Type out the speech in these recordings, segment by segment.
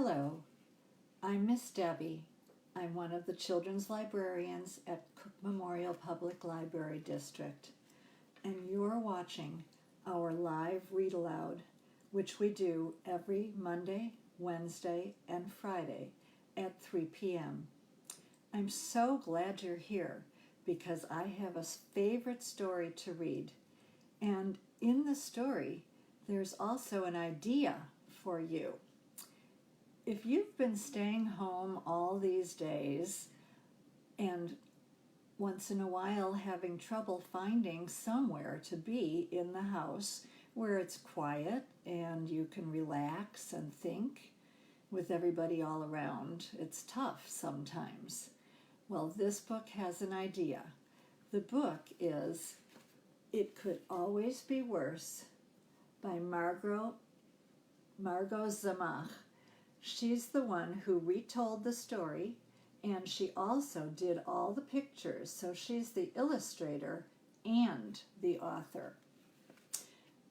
Hello, I'm Miss Debbie. I'm one of the children's librarians at Cook Memorial Public Library District, and you're watching our live read aloud, which we do every Monday, Wednesday, and Friday at 3 p.m. I'm so glad you're here because I have a favorite story to read, and in the story, there's also an idea for you. If you've been staying home all these days and once in a while having trouble finding somewhere to be in the house where it's quiet and you can relax and think with everybody all around, it's tough sometimes. Well, this book has an idea. The book is It Could Always Be Worse by Margot Zemach. She's the one who retold the story, and she also did all the pictures, so she's the illustrator and the author.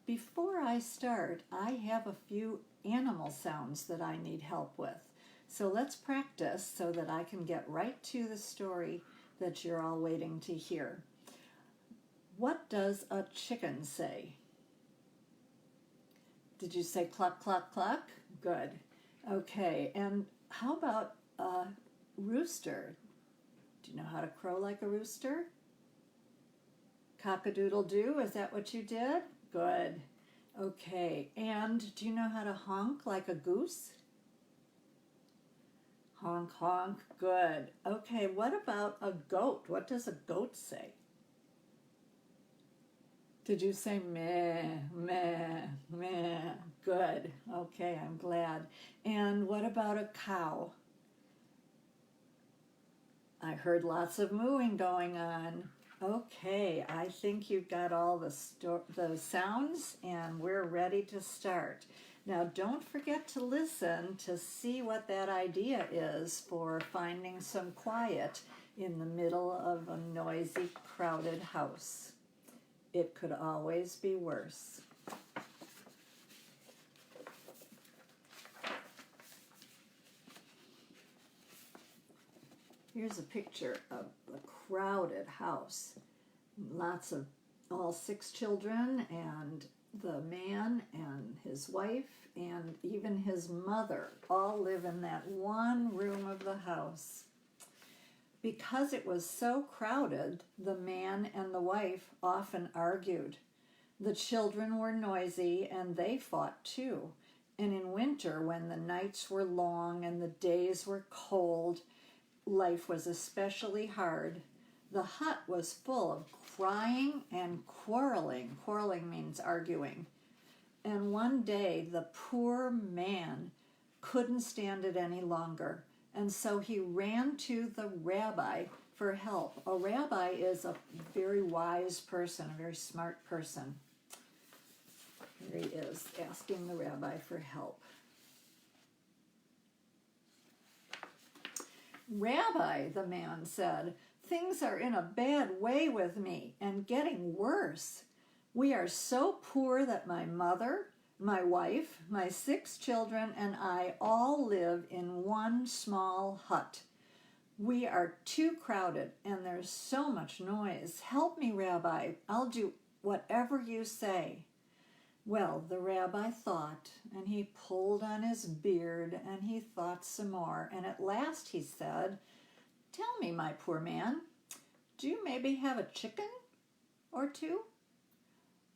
Before I start, I have a few animal sounds that I need help with. So let's practice so that I can get right to the story that you're all waiting to hear. What does a chicken say? Did you say cluck, cluck, cluck? Good. Okay, and how about a rooster? Do you know how to crow like a rooster? Cock-a-doodle-doo, is that what you did? Good. Okay, and do you know how to honk like a goose? Honk, honk, good. Okay, what about a goat? What does a goat say? Did you say meh, meh, meh? Good. Okay, I'm glad. And what about a cow? I heard lots of mooing going on. Okay, I think you've got all the sounds and we're ready to start. Now don't forget to listen to see what that idea is for finding some quiet in the middle of a noisy, crowded house. It could always be worse. Here's a picture of a crowded house. Lots of, all 6 children and the man and his wife and even his mother all live in that one room of the house. Because it was so crowded, the man and the wife often argued. The children were noisy and they fought too. And in winter, when the nights were long and the days were cold, life was especially hard. The hut was full of crying and quarreling. Quarreling means arguing. And one day, the poor man couldn't stand it any longer. And so he ran to the rabbi for help. A rabbi is a very wise person, a very smart person. Here he is, asking the rabbi for help. Rabbi, the man said, things are in a bad way with me and getting worse. We are so poor that my mother, my wife, my 6 children, and I all live in one small hut. We are too crowded and there's so much noise. Help me, Rabbi. I'll do whatever you say. Well, the rabbi thought, and he pulled on his beard, and he thought some more, and at last he said, tell me, my poor man, do you maybe have a chicken or 2?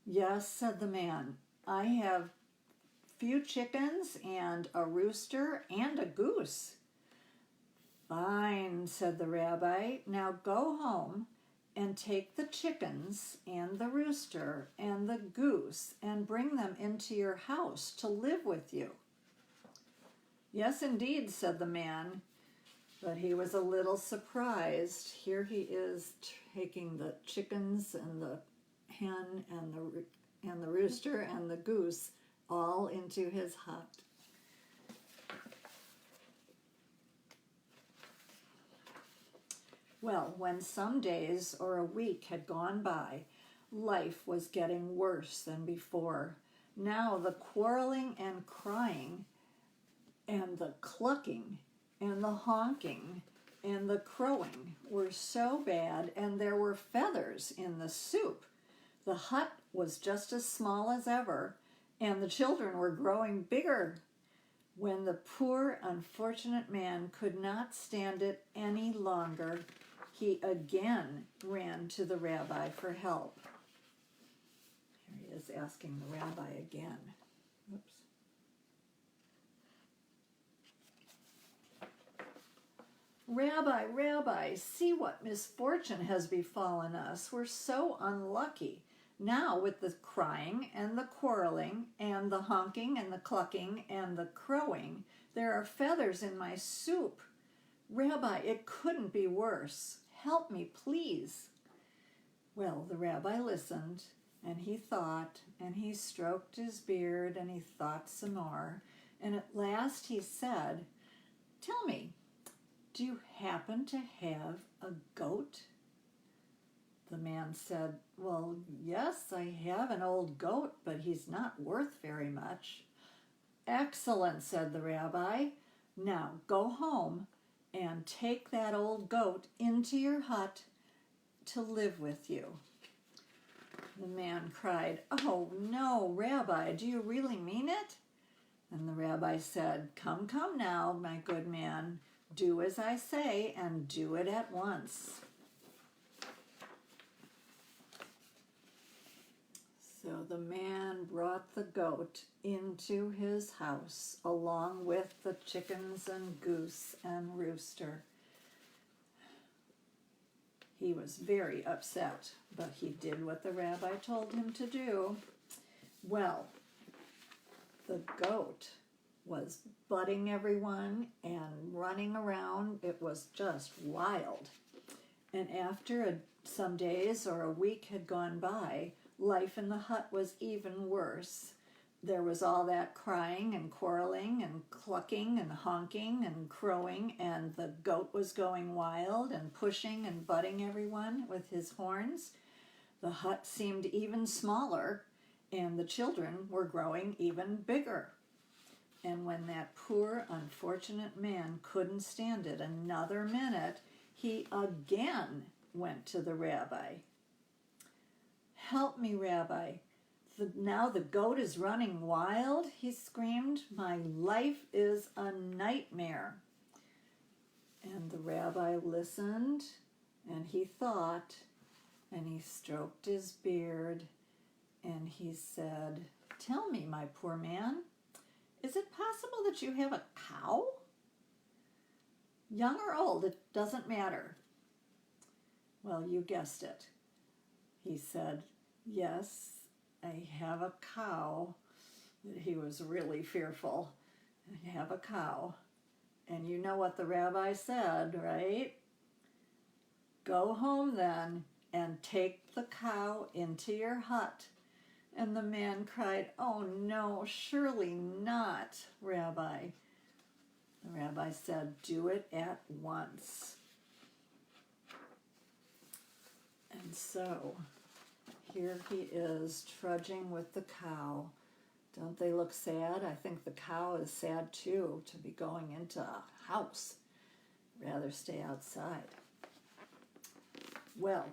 Yes, said the man, I have few chickens and a rooster and a goose. Fine, said the rabbi. Now go home and take the chickens and the rooster and the goose and bring them into your house to live with you. Yes, indeed, said the man, but he was a little surprised. Here he is taking the chickens and the hen and the rooster and the goose all into his hut. Well, when some days or a week had gone by, life was getting worse than before. Now the quarreling and crying and the clucking and the honking and the crowing were so bad, and there were feathers in the soup. The hut was just as small as ever, and the children were growing bigger. When the poor, unfortunate man could not stand it any longer, he again ran to the rabbi for help. Here he is asking the rabbi again. Oops. Rabbi, Rabbi, see what misfortune has befallen us. We're so unlucky. Now with the crying and the quarreling and the honking and the clucking and the crowing, there are feathers in my soup. Rabbi, it couldn't be worse. Help me, please. Well, the rabbi listened, and he thought, and he stroked his beard, and he thought some more, and at last he said, "Tell me, do you happen to have a goat?" The man said, "Well, yes, I have an old goat, but he's not worth very much." "Excellent," said the rabbi. "Now go home and take that old goat into your hut to live with you." The man cried, "Oh, no, Rabbi, do you really mean it?" And the rabbi said, Come now, my good man. Do as I say, and do it at once." So the man brought the goat into his house, along with the chickens and goose and rooster. He was very upset, but he did what the rabbi told him to do. Well, the goat was butting everyone and running around. It was just wild. And after some days or a week had gone by, life in the hut was even worse. There was all that crying and quarreling and clucking and honking and crowing, and the goat was going wild and pushing and butting everyone with his horns. The hut seemed even smaller, and the children were growing even bigger. And when that poor, unfortunate man couldn't stand it another minute, he again went to the rabbi. "Help me, Rabbi. Now the goat is running wild," he screamed. "My life is a nightmare." And the rabbi listened, and he thought, and he stroked his beard, and he said, "Tell me, my poor man, is it possible that you have a cow? Young or old, it doesn't matter." Well, you guessed it. He said, "Yes, I have a cow." He was really fearful. "I have a cow." And you know what the rabbi said, right? "Go home then and take the cow into your hut." And the man cried, "Oh no, surely not, Rabbi." The rabbi said, "Do it at once." And so here he is trudging with the cow. Don't they look sad? I think the cow is sad too, to be going into a house. Rather stay outside. Well,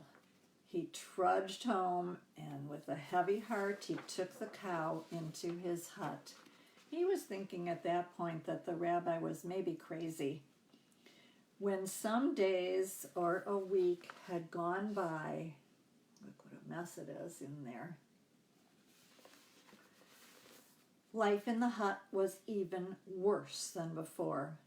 he trudged home, and with a heavy heart, he took the cow into his hut. He was thinking at that point that the rabbi was maybe crazy. When some days or a week had gone by, look what a mess it is in there. Life in the hut was even worse than before.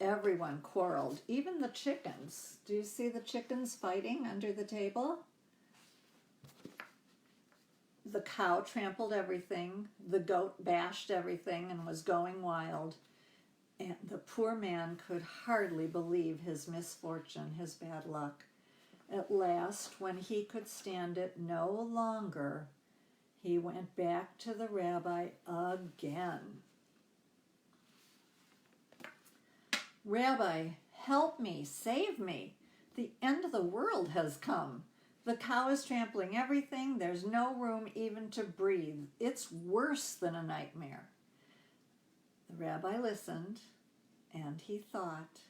Everyone quarreled, even the chickens. Do you see the chickens fighting under the table? The cow trampled everything. The goat bashed everything and was going wild. And the poor man could hardly believe his misfortune, his bad luck. At last, when he could stand it no longer, he went back to the rabbi again. "Rabbi, help me, save me. The end of the world has come. The cow is trampling everything. There's no room even to breathe. It's worse than a nightmare." The rabbi listened, and he thought,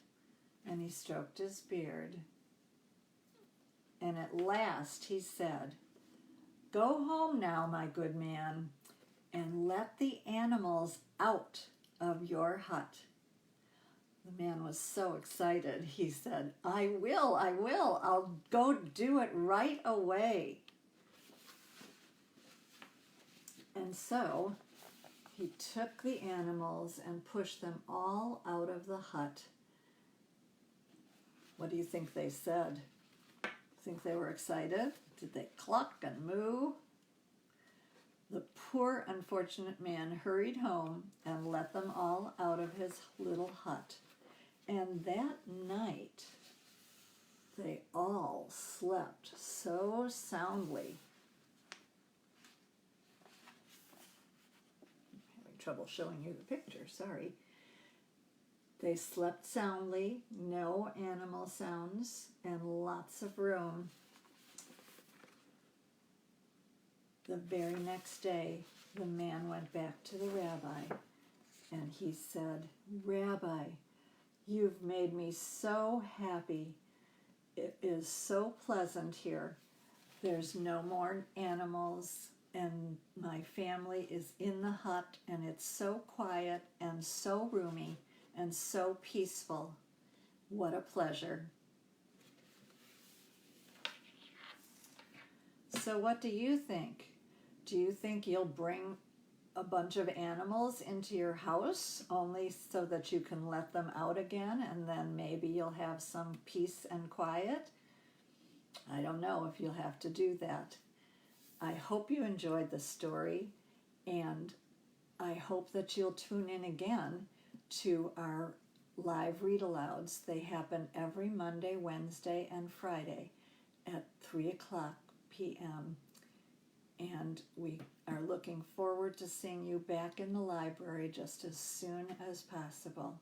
and he stroked his beard. And at last he said, "Go home now, my good man, and let the animals out of your hut." The man was so excited. He said, I will. I'll go do it right away." And so he took the animals and pushed them all out of the hut. What do you think they said? Think they were excited? Did they cluck and moo? The poor, unfortunate man hurried home and let them all out of his little hut. And that night, they all slept so soundly. I'm having trouble showing you the picture, sorry. They slept soundly, no animal sounds, and lots of room. The very next day, the man went back to the rabbi, and he said, "Rabbi, you've made me so happy. It is so pleasant here. There's no more animals, and my family is in the hut, and it's so quiet and so roomy and so peaceful. What a pleasure." So what do you think? Do you think you'll bring a bunch of animals into your house only so that you can let them out again, and then maybe you'll have some peace and quiet? I don't know if you'll have to do that. I hope you enjoyed the story, and I hope that you'll tune in again to our live read-alouds. They happen every Monday, Wednesday, and Friday at 3 o'clock p.m. And we are looking forward to seeing you back in the library just as soon as possible.